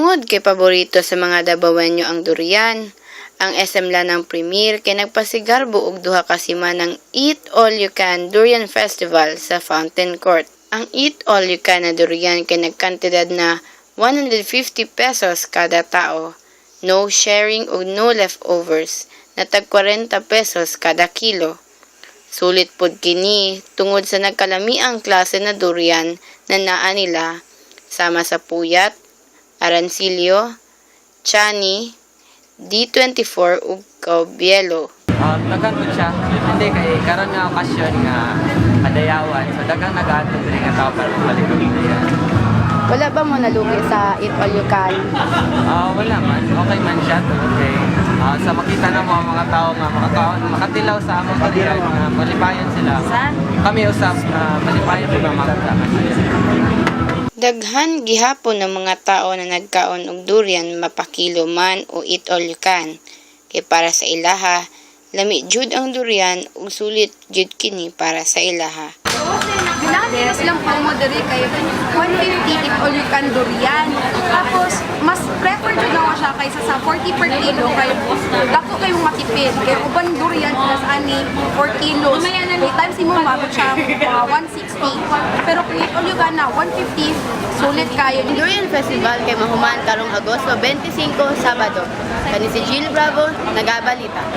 Tungod kay paborito sa mga Dabawenyo ang durian, ang SM Lanang Premier kay nagpasigarbo og duha ka semana ng Eat All You Can Durian Festival sa Fountain Court. Ang Eat All You Can na durian kay nagkantidad na 150 pesos kada tao, no sharing ug no leftovers, na tag 40 pesos kada kilo. Sulit pod kini tungod sa nagkalamiang klase na durian na naa nila sama sa puyat, arancillo, chani, D24 ug Caubielo. Daghang po siya. Hindi kay karon nga okasyon nga adayawan. So daghang nag-aatog rin nga tao para balik ang durian. Wala ba mo nalugi sa Eat All You Can? Wala man. Okay man siya. Okay. Sa makita na mo ang mga tao nga makatilaw sa among durian nga malipayon sila. Kami usap na malipayon sila makatakan. Daghan gihapon ng mga tao na nagkaon og durian mapakilo man o eat all you can. Kay para sa ilaha, lami jud ang durian ug sulit jud kini para sa ilaha. Ginagawa silang promo diri kay 150 Eat All You Can durian. Tapos mas prefer jud na siya kaysa sa 40 per kilo kay dako kayong matipid. Kay uban durian plus ani 4 kilos. May times mo mabot siya 160. Pero kung Eat All You Can na 150 sulit kayo. Durian Festival kay mahuman karong Agosto 25 Sabado. Kani si Jill Bravo, nagabalita.